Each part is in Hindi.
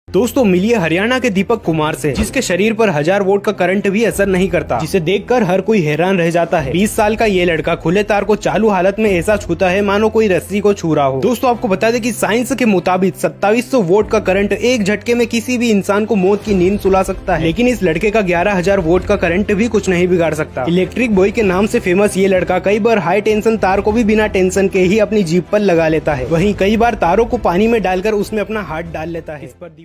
दोस्तों मिलिए हरियाणा के दीपक कुमार से, जिसके शरीर पर 1000 वोल्ट का करंट भी असर नहीं करता, जिसे देखकर हर कोई हैरान रह जाता है। 20 साल का ये लड़का खुले तार को चालू हालत में ऐसा छूता है मानो कोई रस्सी को छू रहा हो। दोस्तों आपको बता दें कि साइंस के मुताबिक 2700 वोल्ट का करंट एक झटके में किसी भी इंसान को मौत की नींद सुला सकता है, लेकिन इस लड़के का 11000 वोल्ट का करंट भी कुछ नहीं बिगाड़ सकता। इलेक्ट्रिक बॉय के नाम से फेमस ये लड़का कई बार हाई टेंशन तार को भी बिना टेंशन के ही अपनी जीप पर लगा लेता है। वहीं कई बार तारों को पानी में डालकर उसमें अपना हाथ डाल लेता है। इस पर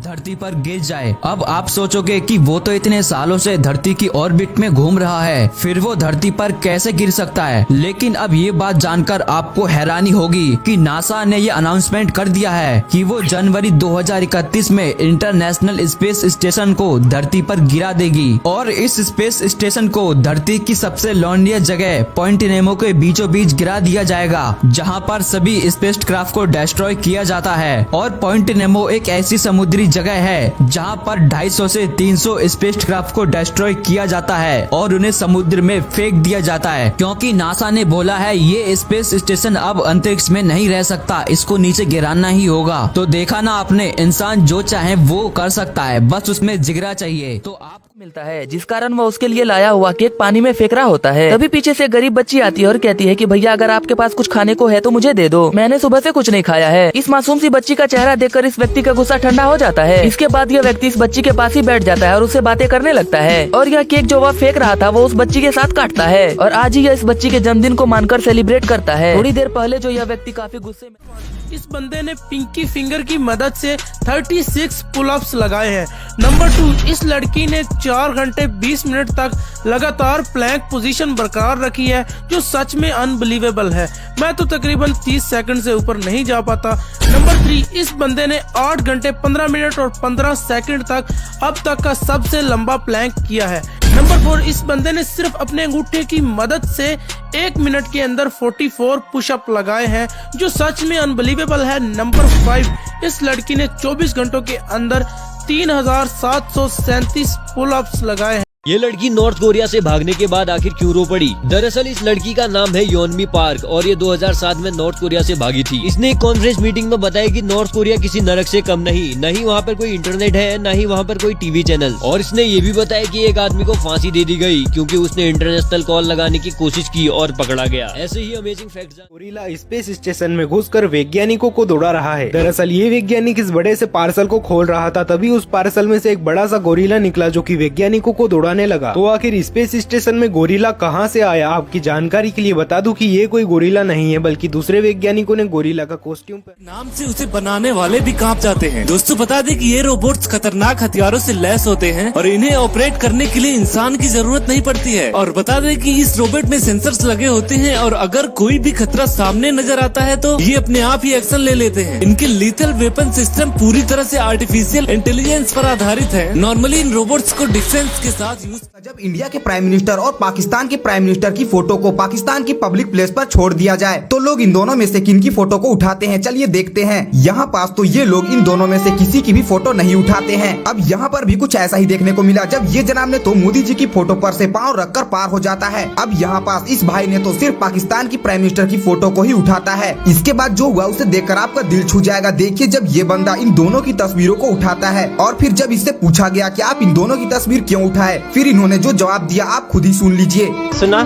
धरती पर गिर जाए। अब आप सोचोगे कि वो तो इतने सालों से धरती की ऑर्बिट में घूम रहा है, फिर वो धरती पर कैसे गिर सकता है। लेकिन अब ये बात जानकर आपको हैरानी होगी कि नासा ने ये अनाउंसमेंट कर दिया है कि वो जनवरी 2031 में इंटरनेशनल स्पेस स्टेशन को धरती पर गिरा देगी और इस स्पेस स्टेशन को धरती की सबसे लॉन्डीएस्ट जगह पॉइंट नेमो के बीचों बीच गिरा दिया जाएगा, जहाँ पर सभी स्पेसक्राफ्ट को डिस्ट्रॉय किया जाता है। और पॉइंट नेमो एक ऐसी समुद्री जगह है जहां पर 250 से 300 स्पेसक्राफ्ट को डिस्ट्रॉय किया जाता है और उन्हें समुद्र में फेंक दिया जाता है, क्योंकि नासा ने बोला है ये स्पेस स्टेशन अब अंतरिक्ष में नहीं रह सकता, इसको नीचे गिराना ही होगा। तो देखा ना आपने, इंसान जो चाहे वो कर सकता है, बस उसमें जिगरा चाहिए। तो आपको मिलता है जिस कारण वो उसके लिए लाया हुआ केक पानी में फेंक रहा होता है। तभी पीछे से गरीब बच्ची आती है और कहती है कि भैया अगर आपके पास कुछ खाने को है तो मुझे दे दो, मैंने सुबह से कुछ नहीं खाया है। इस मासूम सी बच्ची का चेहरा देखकर इस व्यक्ति का गुस्सा ठंडा हो जाता है। इसके बाद यह व्यक्ति इस बच्ची के पास ही बैठ जाता है और उससे बातें करने लगता है और यह केक जो वह फेंक रहा था वो उस बच्ची के साथ काटता है और आज ही यह इस बच्ची के जन्मदिन को मानकर सेलिब्रेट करता है। थोड़ी देर पहले जो यह व्यक्ति काफी गुस्से में इस बंदे ने पिंकी फिंगर की मदद से 36 पुलअप्स लगाए हैं। नंबर 2, इस लड़की ने 4 घंटे 20 मिनट तक लगातार प्लैंक पोजीशन बरकरार रखी है, जो सच में अनबिलीवेबल है। मैं तो तकरीबन 30 सेकंड से ऊपर नहीं जा पाता। नंबर 3, इस बंदे ने 8 घंटे 15 मिनट और 15 सेकंड तक अब तक का सबसे लंबा प्लैंक किया है। नंबर 4, इस बंदे ने सिर्फ अपने अंगूठे की मदद से 1 मिनट के अंदर 44 पुशअप लगाए हैं, जो सच में अनबिलीवेबल है। नंबर 5, इस लड़की ने 24 घंटों के अंदर 3737 पुलअप्स लगाए हैं। ये लड़की नॉर्थ कोरिया से भागने के बाद आखिर क्यों रो पड़ी? दरअसल इस लड़की का नाम है योनमी पार्क और ये 2007 में नॉर्थ कोरिया से भागी थी। इसने एक कॉन्फ्रेंस मीटिंग में बताया कि नॉर्थ कोरिया किसी नरक से कम नहीं, न ही वहाँ पर कोई इंटरनेट है, न ही वहाँ पर कोई टीवी चैनल। और इसने ये भी बताया कि एक आदमी को फांसी दे दी गई क्योंकि उसने इंटरनेशनल कॉल लगाने की कोशिश की और पकड़ा गया। ऐसे ही amazing facts. Gorilla space station में घुसकर वैज्ञानिकों को दौड़ा रहा है। दरअसल ये वैज्ञानिक इस बड़े से पार्सल को खोल रहा था, तभी उस पार्सल में से एक बड़ा सा गोरिल्ला निकला जो कि वैज्ञानिकों को दौड़ाने लगा। तो आखिर स्पेस स्टेशन में गोरिल्ला कहां से आया? आपकी जानकारी के लिए बता दूं कि ये कोई गोरिल्ला नहीं है, बल्कि दूसरे वैज्ञानिकों ने गोरिल्ला का कॉस्ट्यूम नाम से उसे बनाने वाले भी कांप जाते हैं। दोस्तों बता दें कि ये रोबोट्स खतरनाक हथियारों से लैस होते हैं और इन्हें ऑपरेट करने के लिए इंसान की जरूरत नहीं पड़ती है। और बता दें कि इस रोबोट में सेंसर्स लगे होते हैं और अगर कोई भी खतरा सामने नजर आता है तो ये अपने आप ही एक्शन ले लेते हैं। इनके लीथल वेपन सिस्टम पूरी तरह से आर्टिफिशियल इंटेलिजेंस पर आधारित है। नॉर्मली इन रोबोट्स को डिफेंस के साथ यूज। जब इंडिया के प्राइम मिनिस्टर और पाकिस्तान के प्राइम मिनिस्टर की फोटो को पाकिस्तान की पब्लिक प्लेस पर छोड़ दिया जाए तो लोग इन दोनों में से किन की फोटो को उठाते हैं, चलिए देखते हैं। यहाँ पास तो ये लोग इन दोनों में से किसी की भी फोटो नहीं उठाते हैं। अब यहाँ पर भी कुछ ऐसा ही देखने को मिला, जब ये जनाब ने तो मोदी जी की फोटो पर से पाँव रखकर पार हो जाता है। अब यहाँ पास इस भाई ने तो सिर्फ पाकिस्तान की प्राइम मिनिस्टर की फोटो को ही उठाता है। इसके बाद जो हुआ उसे देखकर आपका दिल छू जाएगा। देखिए जब ये बंदा इन दोनों की तस्वीरों को उठाता है और फिर जब इससे पूछा गया कि आप इन दोनों की तस्वीर क्यों उठाए, फिर इन्होंने जो जवाब दिया आप खुद ही सुन लीजिए। सुना,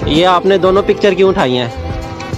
ये आपने दोनों पिक्चर क्यों उठाई हैं?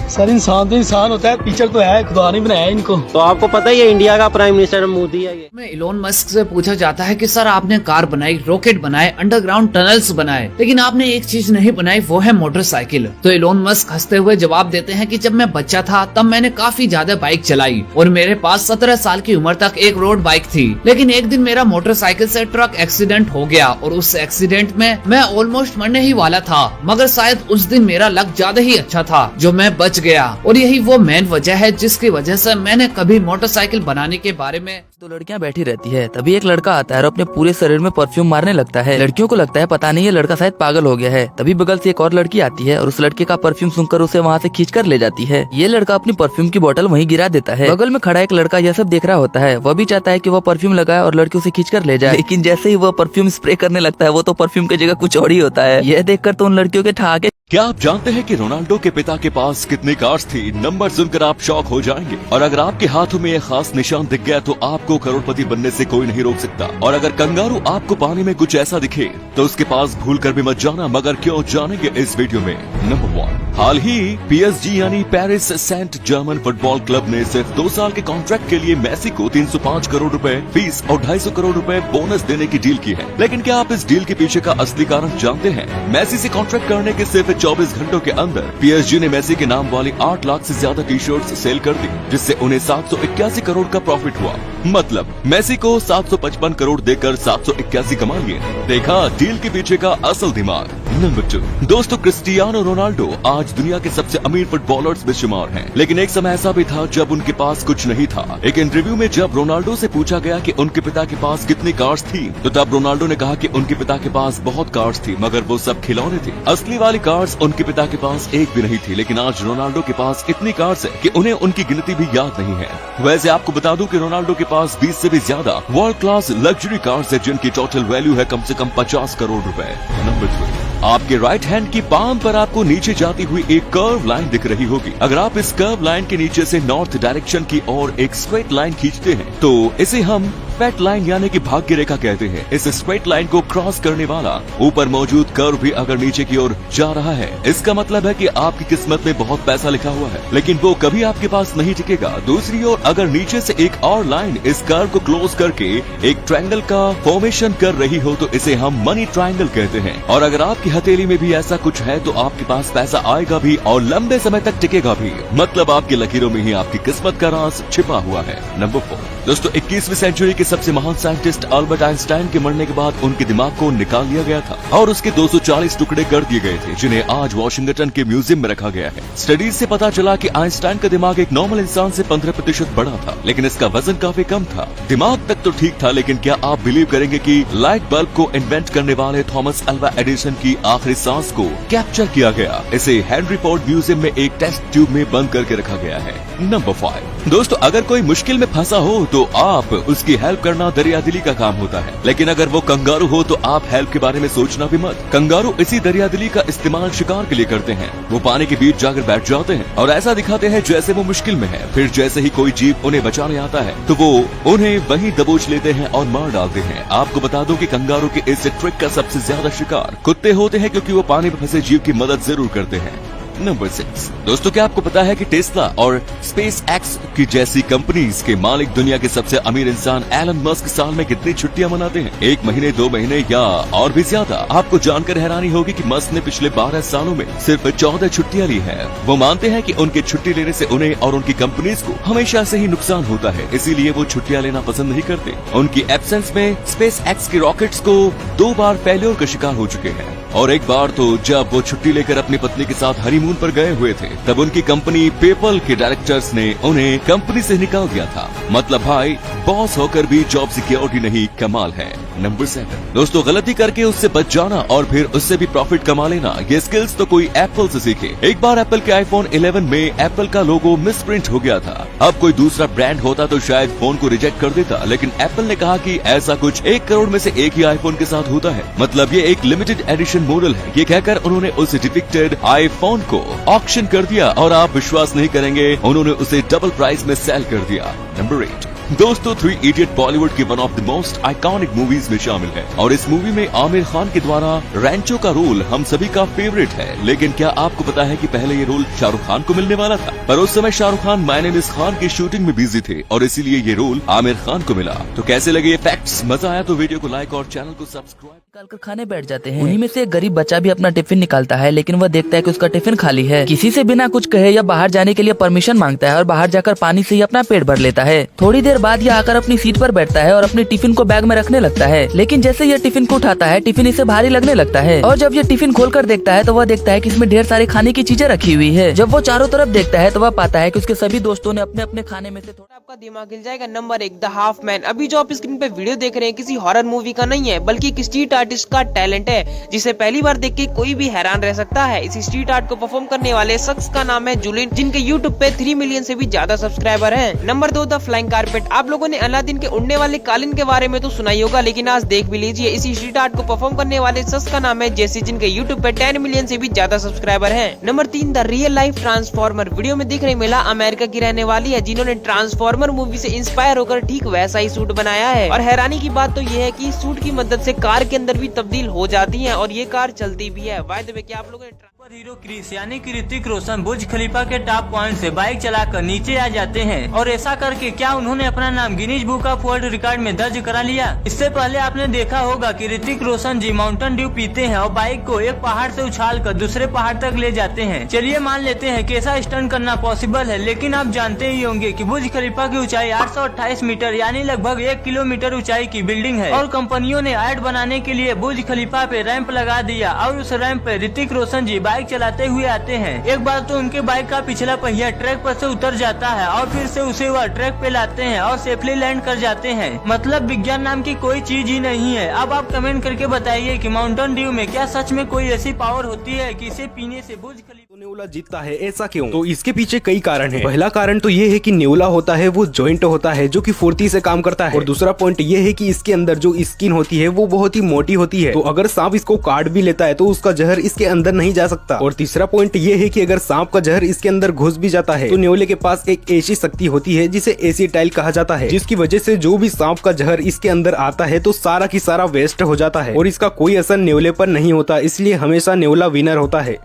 सर इंसान तो इंसान होता है, पिक्चर तो है, खुदा ने बनाया इनको। तो आपको पता ही है इंडिया का प्राइम मिनिस्टर मोदी है। ये में इलोन मस्क से पूछा जाता है कि सर आपने कार बनाई, रॉकेट बनाए, अंडरग्राउंड टनल्स बनाए, लेकिन आपने एक चीज नहीं बनाई, वो है मोटरसाइकिल। तो इलोन मस्क हंसते हुए जवाब देते हैं कि जब मैं बच्चा था तब मैंने काफी ज्यादा बाइक चलाई और मेरे पास 17 साल की उम्र तक एक रोड बाइक थी, लेकिन एक दिन मेरा मोटरसाइकिल से ट्रक एक्सीडेंट हो गया और उस एक्सीडेंट में मैं ऑलमोस्ट मरने ही वाला था, मगर शायद उस दिन मेरा लक ज्यादा ही अच्छा था जो मैं बच गया। और यही वो मेन वजह है जिसकी वजह से मैंने कभी मोटरसाइकिल बनाने के बारे में। दो लड़कियां बैठी रहती है, तभी एक लड़का आता है और अपने पूरे शरीर में परफ्यूम मारने लगता है। लड़कियों को लगता है पता नहीं ये लड़का शायद पागल हो गया है। तभी बगल से एक और लड़की आती है और उस लड़के का परफ्यूम सुनकर उसे वहाँ से खींच कर ले जाती है। ये लड़का अपनी परफ्यूम की बोतल वहीं गिरा देता है। बगल में खड़ा एक लड़का यह सब देख रहा होता है, वह भी चाहता है कि वह परफ्यूम लगाए और लड़की उसे खींच कर ले जाए, लेकिन जैसे ही वह परफ्यूम स्प्रे करने लगता है वो तो परफ्यूम की जगह कुछ और ही होता है। यह देखकर तो उन लड़कियों के ठहाके क्या आप जानते हैं कि रोनाल्डो के पिता के पास कितनी कार्स थी? नंबर सुनकर आप शॉक हो जाएंगे। और अगर आपके हाथों में यह खास निशान दिख गया तो आपको करोड़पति बनने से कोई नहीं रोक सकता। और अगर कंगारू आपको पानी में कुछ ऐसा दिखे तो उसके पास भूल कर भी मत जाना, मगर क्यों जानेंगे इस वीडियो में। नंबर 1, हाल ही PSG यानी Paris Saint Germain football club ने सिर्फ 2 साल के कॉन्ट्रैक्ट के लिए मेसी को 305 करोड़ रुपए फीस और 250 करोड़ रुपए बोनस देने की डील की है। लेकिन क्या आप इस डील के पीछे का असली कारण जानते हैं? मेसी से कॉन्ट्रैक्ट करने के सिर्फ 24 घंटों के अंदर PSG ने मेसी के नाम वाली 8 लाख से ज्यादा टी-शर्ट्स सेल कर दी, जिससे उन्हें 781 करोड़ का प्रॉफिट हुआ। मतलब मेसी को 755 करोड़ देकर 781 कमा लिए। देखा डील के पीछे का असल दिमाग। नंबर 2, दोस्तों क्रिस्टियानो रोनाल्डो आज दुनिया के सबसे अमीर फुटबॉलर्स में शुमार हैं। लेकिन एक समय ऐसा भी था जब उनके पास कुछ नहीं था। एक इंटरव्यू में जब रोनाल्डो से पूछा गया कि उनके पिता के पास कितनी कार्स थी, तो तब रोनाल्डो ने कहा कि उनके पिता के पास बहुत कार्स थी, मगर वो सब खिलौने थे। असली वाली कार्स उनके पिता के पास एक भी नहीं थी। लेकिन आज रोनाल्डो के पास इतनी कार्स है कि उन्हें उनकी गिनती भी याद नहीं है। वैसे आपको बता दूं कि रोनाल्डो के पास 20 से भी ज्यादा वर्ल्ड क्लास लग्जरी कार्स है, जिनकी टोटल वैल्यू है कम से कम 50 करोड़ रुपए। नंबर 3, आपके राइट हैंड की पाम पर आपको नीचे जाती हुई एक कर्व लाइन दिख रही होगी। अगर आप इस कर्व लाइन के नीचे से नॉर्थ डायरेक्शन की ओर एक स्ट्रेट लाइन खींचते हैं तो इसे हम फेट लाइन यानी कि भाग्य रेखा कहते हैं। इस स्ट्रेट लाइन को क्रॉस करने वाला ऊपर मौजूद कर्व भी अगर नीचे की ओर जा रहा है, इसका मतलब है कि आपकी किस्मत में बहुत पैसा लिखा हुआ है, लेकिन वो कभी आपके पास नहीं टिकेगा। दूसरी ओर अगर नीचे से एक और लाइन इस कर्व को क्लोज करके एक ट्रायंगल का फॉर्मेशन कर रही हो तो इसे हम मनी ट्रायंगल कहते हैं। और अगर आपकी हथेली में भी ऐसा कुछ है तो आपके पास पैसा आएगा भी और लंबे समय तक टिकेगा भी। मतलब आपकी लकीरों में ही आपकी किस्मत का राज छिपा हुआ है। नंबर 4, दोस्तों 21वीं सेंचुरी के सबसे महान साइंटिस्ट अल्बर्ट आइंस्टाइन के मरने के बाद उनके दिमाग को निकाल लिया गया था और उसके 240 टुकड़े कर दिए गए थे, जिन्हें आज वॉशिंगटन के म्यूजियम में रखा गया है। स्टडीज से पता चला कि आइंस्टाइन का दिमाग एक नॉर्मल इंसान से 15% बड़ा था, लेकिन इसका वजन काफी कम था। दिमाग तक तो ठीक था, लेकिन क्या आप बिलीव करेंगे कि लाइट बल्ब को इन्वेंट करने वाले थॉमस अल्वा एडिसन की आखिरी सांस को कैप्चर किया गया। इसे हेनरी फोर्ड म्यूजियम में एक टेस्ट ट्यूब में बंद करके रखा गया है। नंबर 5, दोस्तों अगर कोई मुश्किल में फंसा हो तो आप उसकी हेल्प करना दरियादिली का काम होता है, लेकिन अगर वो कंगारू हो तो आप हेल्प के बारे में सोचना भी मत। कंगारू इसी दरियादिली का इस्तेमाल शिकार के लिए करते हैं। वो पानी के बीच जाकर बैठ जाते हैं और ऐसा दिखाते हैं जैसे वो मुश्किल में है। फिर जैसे ही कोई जीव उन्हें बचाने आता है तो वो उन्हें वहीं दबोच लेते हैं और मार डालते हैं। आपको बता दूं कि कंगारू के इस ट्रिक का सबसे ज्यादा शिकार कुत्ते होते हैं, क्योंकि वो पानी में फंसे जीव की मदद जरूर करते हैं। नंबर 6, दोस्तों क्या आपको पता है कि टेस्ला और स्पेस एक्स की जैसी कंपनीज के मालिक दुनिया के सबसे अमीर इंसान एलन मस्क साल में कितनी छुट्टियां मनाते हैं? 1 महीने, 2 महीने या और भी ज्यादा? आपको जानकर हैरानी होगी कि मस्क ने पिछले 12 सालों में सिर्फ 14 छुट्टियां ली है। वो मानते हैं कि उनके छुट्टी लेने से उन्हें और उनकी कंपनीज को हमेशा से ही नुकसान होता है, इसीलिए वो छुट्टियां लेना पसंद नहीं करते। उनकी एब्सेंस में स्पेस एक्स के रॉकेट्स को 2 बार फेल्योर का शिकार हो चुके हैं, और एक बार तो जब वो छुट्टी लेकर अपनी पत्नी के साथ हनीमून पर गए हुए थे तब उनकी कंपनी पेपल के डायरेक्टर्स ने उन्हें कंपनी से निकाल दिया था। मतलब भाई बॉस होकर भी जॉब सिक्योरिटी नहीं, कमाल है। नंबर 7, दोस्तों गलती करके उससे बच जाना और फिर उससे भी प्रॉफिट कमा लेना, ये स्किल्स तो कोई एप्पल से सीखे। एक बार एप्पल के आईफोन 11 में एप्पल का लोगो मिसप्रिंट हो गया था। अब कोई दूसरा ब्रांड होता तो शायद फोन को रिजेक्ट कर देता, लेकिन एप्पल ने कहा कि ऐसा कुछ 1 करोड़ में से एक ही आईफोन के साथ होता है, मतलब ये एक लिमिटेड एडिशन मॉडल है। ये कहकर उन्होंने उस डिफेक्टेड आईफोन को ऑक्शन कर दिया और आप विश्वास नहीं करेंगे, उन्होंने उसे डबल प्राइस में सेल कर दिया। नंबर 8, दोस्तों 3 इडियट बॉलीवुड की one of the most iconic movies में शामिल है और इस मूवी में आमिर खान के द्वारा रैंचो का रोल हम सभी का फेवरेट है। लेकिन क्या आपको पता है कि पहले ये रोल शाहरुख खान को मिलने वाला था, पर उस समय Shahrukh Khan my name is Khan की शूटिंग में बिजी थे और इसीलिए ये रोल आमिर खान को मिला। तो कैसे लगे ये फैक्ट्स? मजा आया तो वीडियो को लाइक और चैनल को सब्सक्राइब निकाल कर खाने बैठ जाते हैं। उन्हीं में से एक गरीब बच्चा भी अपना टिफिन निकालता है, लेकिन वह देखता है कि उसका टिफिन खाली है। किसी से बिना कुछ कहे या बाहर जाने के लिए परमिशन मांगता है और बाहर जाकर पानी से ही अपना पेट भर लेता है। थोड़ी देर बाद यह आकर अपनी सीट पर बैठता है और अपने टिफिन को बैग में रखने लगता है, लेकिन जैसे यह टिफिन को उठाता है टिफिन इसे भारी लगने लगता है और जब यह टिफिन खोलकर देखता है तो वह देखता है कि इसमें ढेर सारी खाने की चीजें रखी हुई है। जब वो चारों तरफ देखता है तो वह पाता है कि उसके सभी दोस्तों ने अपने अपने खाने में से थोड़ा। आपका दिमाग हिल जाएगा। Number 1, the half man. अभी जो आप स्क्रीन पे वीडियो देख रहे हैं किसी हॉरर मूवी का नहीं है, बल्कि एक स्ट्रीट आर्टिस्ट का टैलेंट है जिसे पहली बार देख के कोई भी हैरान रह सकता है। इस स्ट्रीट आर्ट को परफॉर्म करने वाले शख्स का नाम है जुलिन, जिनके यूट्यूब पे 3 मिलियन से भी ज्यादा सब्सक्राइबर हैं। Number 2, the flying carpet. आप लोगों ने अलादीन के उड़ने वाले कालीन के बारे में तो सुना ही होगा, लेकिन आज देख भी लीजिए। इसी स्ट्रीट आर्ट को परफॉर्म करने वाले शख्स का नाम है जेसी, जिनके यूट्यूब पे 10 मिलियन से भी ज्यादा सब्सक्राइबर हैं। Number 3, the real life transformer. Video में दिख रही महिला अमेरिका की रहने वाली है, जिन्होंने ट्रांसफॉर्मर मूवी से इंस्पायर होकर ठीक वैसा ही सूट बनाया है। और हैरानी की बात तो ये है कि सूट की मदद से कार के अंदर भी तब्दील हो जाती है और ये कार चलती भी है। बाय द वे, क्या आप लोगों ने हीरो क्रिस यानी कि ऋतिक रोशन बुर्ज खलीफा के टॉप पॉइंट से बाइक चलाकर नीचे आ जाते हैं और ऐसा करके क्या उन्होंने अपना नाम Guinness book of world record में दर्ज करा लिया। इससे पहले आपने देखा होगा कि ऋतिक रोशन जी माउंटेन ड्यू पीते हैं और बाइक को एक पहाड़ से उछालकर दूसरे पहाड़ तक ले जाते हैं। चलिए मान लेते हैं कि ऐसा स्टंट करना पॉसिबल है, लेकिन आप जानते ही होंगे कि बुर्ज खलीफा की ऊंचाई 828 मीटर यानी लगभग 1 किलोमीटर ऊंचाई की बिल्डिंग है और कंपनियों ने ऐड बनाने के लिए बुर्ज खलीफा पे रैंप लगा दिया और उस रैंप पे ऋतिक रोशन जी बाइक चलाते हुए आते हैं। एक बार तो उनके बाइक का पिछला पहिया ट्रैक पर से उतर जाता है और फिर से उसे वह ट्रैक पे लाते हैं और सेफली लैंड कर जाते हैं। मतलब विज्ञान नाम की कोई चीज ही नहीं है। अब आप कमेंट करके बताइए कि माउंटेन ड्यू में क्या सच में कोई ऐसी पावर होती है कि इसे पीने से बुर्ज खलीफा नेउला जीतता है, ऐसा क्यों? तो इसके पीछे कई कारण हैं। पहला कारण तो ये है कि नेउला होता है वो जॉइंट होता है जो कि फुर्ती से काम करता है, और दूसरा पॉइंट ये है कि इसके अंदर जो स्किन होती है वो बहुत ही मोटी होती है, तो अगर सांप इसको काट भी लेता है तो उसका जहर इसके अंदर नहीं जा सकता। और तीसरा पॉइंट ये है कि अगर सांप का जहर इसके अंदर घुस भी जाता है तो नेउले के पास एक ऐसी शक्ति होती है जिसे एसिटाइल कहा जाता है, जिसकी वजह से जो भी सांप का जहर इसके अंदर आता है तो सारा की सारा वेस्ट हो जाता है और इसका कोई असर नेउले पर नहीं होता, इसलिए हमेशा नेउला विनर होता है।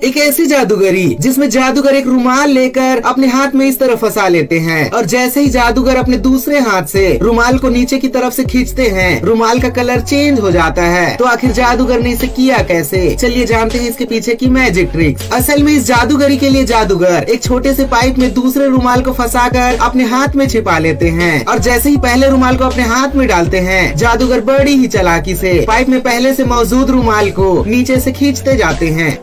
एक ऐसी जादूगरी जिसमें जादूगर एक रुमाल लेकर अपने हाथ में इस तरह फंसा लेते हैं और जैसे ही जादूगर अपने दूसरे हाथ से रुमाल को नीचे की तरफ से खींचते हैं, रुमाल का कलर चेंज हो जाता है। तो आखिर जादूगर ने इसे किया कैसे? चलिए जानते हैं इसके पीछे की मैजिक ट्रिक्स। असल में इस जादूगरी के लिए जादूगर एक छोटे से पाइप में दूसरे रुमाल को फंसाकर अपने हाथ में छिपा लेते हैं और जैसे ही पहले रुमाल को अपने हाथ में डालते हैं, जादूगर बड़ी ही चालाकी से पाइप में पहले से मौजूद रुमाल को नीचे से खींचते जाते हैं।